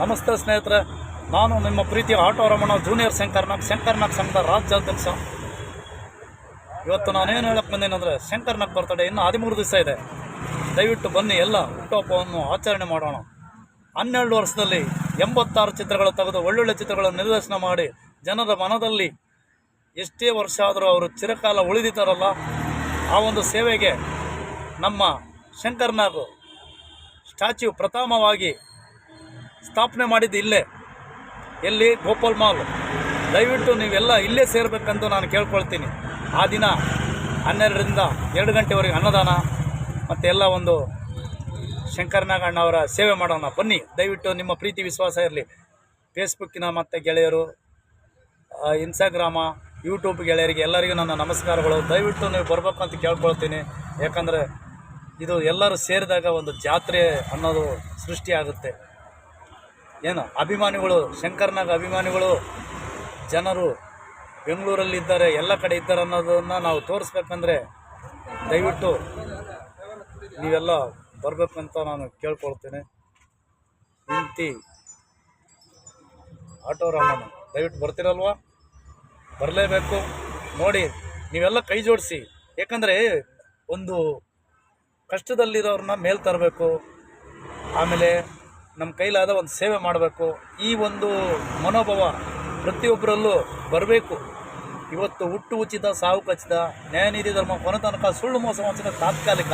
ನಮಸ್ತೆ ಸ್ನೇಹಿತರೆ, ನಾನು ನಿಮ್ಮ ಪ್ರೀತಿಯ ಆಟೋ ರಮಣ ಜೂನಿಯರ್ ಶಂಕರ್ನಾಗ್ ಸಂಘದ ರಾಜ್ಯಾಧ್ಯಕ್ಷ. ಇವತ್ತು ನಾನೇನು ಹೇಳಕ್ಕೆ ಬಂದೇನೆಂದರೆ, ಶಂಕರ್ನಾಗ್ ಬರ್ತಡೇ ಇನ್ನೂ 13 ದಿವಸ ಇದೆ. ದಯವಿಟ್ಟು ಬನ್ನಿ, ಎಲ್ಲ ಹುಟ್ಟುಹಬ್ಬವನ್ನು ಆಚರಣೆ ಮಾಡೋಣ. 12 ವರ್ಷದಲ್ಲಿ 86 ಚಿತ್ರಗಳು ತೆಗೆದು ಒಳ್ಳೊಳ್ಳೆ ಚಿತ್ರಗಳನ್ನು ನಿರ್ದೇಶನ ಮಾಡಿ ಜನರ ಮನದಲ್ಲಿ ಎಷ್ಟೇ ವರ್ಷ ಆದರೂ ಅವರು ಚಿರಕಾಲ ಉಳಿದಿದ್ದಾರಲ್ಲ, ಆ ಒಂದು ಸೇವೆಗೆ ನಮ್ಮ ಶಂಕರ್ನಾಗ್ ಸ್ಟ್ಯಾಚ್ಯೂ ಪ್ರಥಮವಾಗಿ ಸ್ಥಾಪನೆ ಮಾಡಿದ್ದು ಇಲ್ಲೇ, ಎಲ್ಲಿ ಗೋಪಾಲ್ ಮಾಲ್. ದಯವಿಟ್ಟು ನೀವೆಲ್ಲ ಇಲ್ಲೇ ಸೇರಬೇಕಂತ ನಾನು ಕೇಳ್ಕೊಳ್ತೀನಿ. ಆ ದಿನ 12ರಿಂದ 2 ಗಂಟೆವರೆಗೆ ಅನ್ನದಾನ ಮತ್ತು ಎಲ್ಲ ಒಂದು ಶಂಕರ್ನಾಗ್ ಅಣ್ಣವರ ಸೇವೆ ಮಾಡೋಣ. ಬನ್ನಿ, ದಯವಿಟ್ಟು ನಿಮ್ಮ ಪ್ರೀತಿ ವಿಶ್ವಾಸ ಇರಲಿ. ಫೇಸ್ಬುಕ್ಕಿನ ಮತ್ತು ಗೆಳೆಯರು, ಇನ್ಸ್ಟಾಗ್ರಾಮ, ಯೂಟ್ಯೂಬ್ ಗೆಳೆಯರಿಗೆ ಎಲ್ಲರಿಗೂ ನನ್ನ ನಮಸ್ಕಾರಗಳು. ದಯವಿಟ್ಟು ನೀವು ಬರಬೇಕಂತ ಕೇಳ್ಕೊಳ್ತೀನಿ. ಯಾಕಂದರೆ ಇದು ಎಲ್ಲರೂ ಸೇರಿದಾಗ ಒಂದು ಜಾತ್ರೆ ಅನ್ನೋದು ಸೃಷ್ಟಿಯಾಗುತ್ತೆ. ಏನು ಅಭಿಮಾನಿಗಳು, ಶಂಕರ್ನಾಗ್ ಅಭಿಮಾನಿಗಳು ಜನರು ಬೆಂಗಳೂರಲ್ಲಿದ್ದಾರೆ, ಎಲ್ಲ ಕಡೆ ಇದ್ದಾರೆ ಅನ್ನೋದನ್ನು ನಾವು ತೋರಿಸ್ಬೇಕಂದ್ರೆ ದಯವಿಟ್ಟು ನೀವೆಲ್ಲ ಬರಬೇಕಂತ ನಾನು ಕೇಳ್ಕೊಳ್ತೇನೆ. ವಿಂತಿ ಆಟೋ ರಮಣ, ದಯವಿಟ್ಟು ಬರ್ತೀರಲ್ವಾ? ಬರಲೇಬೇಕು. ನೋಡಿ, ನೀವೆಲ್ಲ ಕೈ ಜೋಡಿಸಿ. ಏಕೆಂದರೆ ಒಂದು ಕಷ್ಟದಲ್ಲಿರೋರನ್ನ ಮೇಲೆ ತರಬೇಕು, ಆಮೇಲೆ ನಮ್ಮ ಕೈಲಾದ ಒಂದು ಸೇವೆ ಮಾಡಬೇಕು. ಈ ಒಂದು ಮನೋಭಾವ ಪ್ರತಿಯೊಬ್ಬರಲ್ಲೂ ಬರಬೇಕು. ಇವತ್ತು ಹುಟ್ಟು ಉಚಿತ, ಸಾವು ಖಚಿತ, ನ್ಯಾಯನೀತಿ ಧರ್ಮ ಕೊನೆ ತನಕ, ಸುಳ್ಳು ಮೋಸ ವಂಚನೆ ತಾತ್ಕಾಲಿಕ.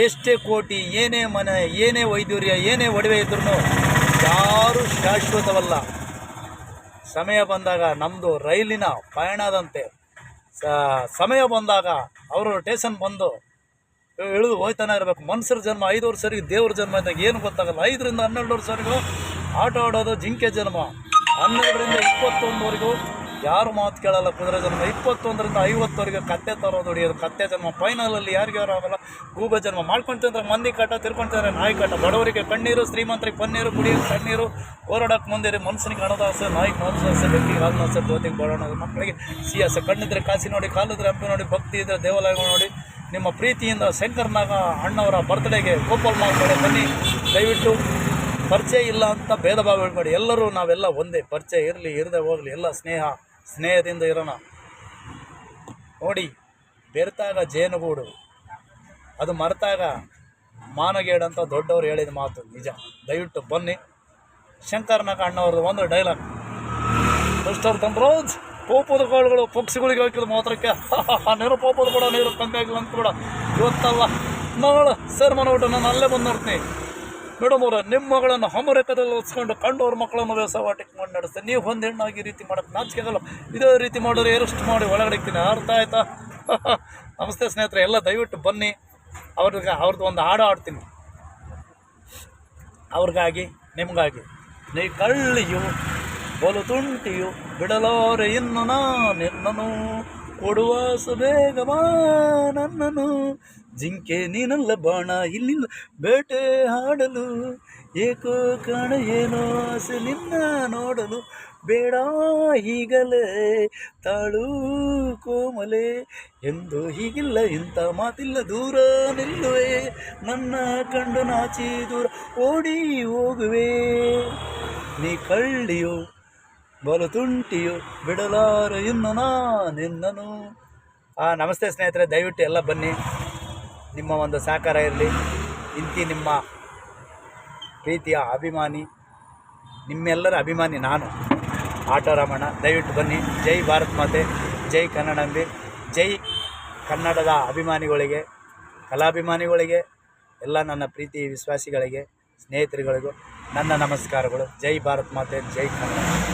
ಎಷ್ಟೇ ಕೋಟಿ, ಏನೇ ಮನೆ, ಏನೇ ವೈದ್ಯೂರ್ಯ, ಏನೇ ಒಡವೆ ಇದ್ರೂ ಯಾರೂ ಶಾಶ್ವತವಲ್ಲ. ಸಮಯ ಬಂದಾಗ ನಮ್ಮದು ರೈಲಿನ ಪಯಣದಂತೆ ಸಮಯ ಬಂದಾಗ ಅವರು ಸ್ಟೇಷನ್ ಬಂದು ಇಳಿದು ಹೋಯ್ತಾನೆ ಇರಬೇಕು. ಮನುಷ್ಯರ ಜನ್ಮ 5 ವರ್ಷರಿಗೆ, ದೇವ್ರ ಜನ್ಮ ಇದ್ದಾಗ ಏನು ಗೊತ್ತಾಗಲ್ಲ. 5ರಿಂದ 12 ವರ್ಷವರೆಗೂ ಆಟ ಆಡೋದು ಜಿಂಕೆ ಜನ್ಮ. 12ರಿಂದ 21ವರೆಗೂ ಯಾರು ಮಾತು ಕೇಳಲ್ಲ, ಕುದುರೆ ಜನ್ಮ. 21ರಿಂದ 50ವರೆಗೆ ಕತ್ತೆ ತರೋದು, ಹೊಡಿಯೋದು ಕತ್ತೆ ಜನ್ಮ. ಫೈನಲಲ್ಲಿ ಯಾರಿಗೂ ಆಗಲ್ಲ ಗೂಬೆ ಜನ್ಮ. ಮಾಡ್ಕೊಂತಂದ್ರೆ ಮಂದಿ ಕಾಟ, ತಿರ್ಕೊಂತಂದ್ರೆ ನಾಯಿ ಕಾಟ. ಬಡವರಿಗೆ ಕಣ್ಣೀರು, ಶ್ರೀಮಂತರಿಗೆ ಪನ್ನೀರು, ಕುಡಿಯೋದು ಕಣ್ಣೀರು, ಹೋರಾಡಕ್ಕೆ ಮುಂದೆ. ಮನುಷ್ಯನಿಗೆ ಹಣದಾಸೆ, ನಾಯಿಗೆ ಮಾಂಸಾಸೆ, ಬೆಕ್ಕಿಗೆ ಹಾಲಿನಾಸೆ, ಜ್ಯೋತಿಗೆ ಬರೋಣ, ಮಕ್ಕಳಿಗೆ ಸಿಹಿಯಾಸೆ. ಕಣ್ಣಿದ್ರೆ ಕಾಸಿ ನೋಡಿ, ಕಾಲಿದ್ರೆ ಹಂಪಿ ನೋಡಿ, ಭಕ್ತಿ ಇದ್ದರೆ ದೇವಾಲಯಗಳು ನೋಡಿ. ನಿಮ್ಮ ಪ್ರೀತಿಯಿಂದ ಶಂಕರ್ನಾಗ್ ಅಣ್ಣವರ ಬರ್ತ್ಡೇಗೆ ಗೋಪಾಲ್ ಮಾಲ್ ಕಡೆ ಬನ್ನಿ. ದಯವಿಟ್ಟು ಪರಿಚಯ ಇಲ್ಲ ಅಂತ ಭೇದ ಭಾವ ಹೇಳ್ಬೇಡಿ. ಎಲ್ಲರೂ ನಾವೆಲ್ಲ ಒಂದೇ. ಪರಿಚಯ ಇರಲಿ, ಇರದೆ ಹೋಗಲಿ, ಎಲ್ಲ ಸ್ನೇಹದಿಂದ ಇರೋಣ. ನೋಡಿ, ಬೆರೆತಾಗ ಜೇನುಗೂಡು, ಅದು ಮರೆತಾಗ ಮಾನಗೇಡಂತ ದೊಡ್ಡವರು ಹೇಳಿದ ಮಾತು ನಿಜ. ದಯವಿಟ್ಟು ಬನ್ನಿ. ಶಂಕರ್ನಾಗ್ ಅಣ್ಣವ್ರದ್ದು ಒಂದು ಡೈಲಾಗ್, ಮಿಸ್ಟರ್ ಧನ್ರಾಜ್, ಪೋಪದ ಕಾಳುಗಳು ಪಕ್ಷಿಗಳಿಗೆ ಹಾಕಿದ ಮಾತ್ರಕ್ಕೆ ನೀರು ಪೋಪದ ಕೂಡ ನೀರು ಕಮ್ಮಿ ಆಗಿಲ್ಲ ಅಂತ ಕೂಡ. ಇವತ್ತಲ್ಲ ನಾಳೆ ಸರ್ ಮನೆ ಊಟ ನಾನು ಅಲ್ಲೇ ಬಂದು ನೋಡ್ತೀನಿ. ಮೇಡಮ್ ಅವರ ನಿಮ್ಮ ಮಗಳನ್ನು ಹಮರೆಕದಲ್ಲಿ ಓದಿಸ್ಕೊಂಡು ಕಂಡವ್ರ ಮಕ್ಕಳನ್ನು ವ್ಯವಸಾಯವಾಟಿಕೆ ಮಾಡಿ ನಡೆಸ್ತೇನೆ. ನೀವು ಒಂದು ಹೆಣ್ಣಾಗಿ ಈ ರೀತಿ ಮಾಡೋಕ್ಕೆ ನಾಚಿಕೆ ಆಗಲ್ಲ. ಇದೇ ರೀತಿ ಮಾಡಿದ್ರೆ ಎಷ್ಟು ಮಾಡಿ ಒಳಗಡೆ ಇರ್ತೀನಿ. ಅರ್ಥ ಆಯ್ತಾ? ನಮಸ್ತೆ ಸ್ನೇಹಿತರೆ, ಎಲ್ಲ ದಯವಿಟ್ಟು ಬನ್ನಿ. ಅವ್ರದ್ದು ಒಂದು ಹಾಡು ಆಡ್ತೀನಿ, ಅವ್ರಿಗಾಗಿ, ನಿಮಗಾಗಿ. ನೀ ಕಳ್ಳಿಯು ಬಲು ತುಂಟಿಯು ಬಿಡಲಾರೆ ಇನ್ನು ನಿನ್ನನು, ಕೊಡುವಾಸ ಬೇಗ ಬಾ ನನ್ನನು. ಜಿಂಕೆ ನೀನಲ್ಲ ಬಾಣ ಇಲ್ಲಿಲ್ಲ ಬೇಟೆ ಹಾಡಲು, ಏಕೋ ಕಾಣ ಏನೋ ಆಸೆ ನಿನ್ನ ನೋಡಲು. ಬೇಡ ಹೀಗಲೇ ತಾಳು ಕೋಮಲೆ, ಎಂದು ಹೀಗಿಲ್ಲ ಇಂಥ ಮಾತಿಲ್ಲ, ದೂರ ನಿಲ್ಲುವೆ ನನ್ನ ಕಂಡು ನಾಚಿ ದೂರ ಓಡಿ ಹೋಗುವೆ. ನೀ ಕಳ್ಳಿಯು ಬಲು ತುಂಟಿಯು ಬಿಡಲಾರ ಇನ್ನು ನಿನ್ನನು. ನಮಸ್ತೆ ಸ್ನೇಹಿತರೆ, ದಯವಿಟ್ಟು ಎಲ್ಲ ಬನ್ನಿ. ನಿಮ್ಮ ಒಂದು ಸಹಕಾರ ಇರಲಿ. ಇಂತಿ ನಿಮ್ಮ ಪ್ರೀತಿಯ ಅಭಿಮಾನಿ, ನಿಮ್ಮೆಲ್ಲರ ಅಭಿಮಾನಿ ನಾನು, ಆಟೋ ರಮಣ. ದಯವಿಟ್ಟು ಬನ್ನಿ. ಜೈ ಭಾರತ್ ಮಾತೆ, ಜೈ ಕನ್ನಡಾಂಬೆ, ಜೈ ಕನ್ನಡದ ಅಭಿಮಾನಿಗಳಿಗೆ, ಕಲಾಭಿಮಾನಿಗಳಿಗೆ, ಎಲ್ಲ ನನ್ನ ಪ್ರೀತಿ ವಿಶ್ವಾಸಿಗಳಿಗೆ, ಸ್ನೇಹಿತರುಗಳಿಗೂ ನನ್ನ ನಮಸ್ಕಾರಗಳು. ಜೈ ಭಾರತ್ ಮಾತೆ, ಜೈ ಕನ್ನಡ.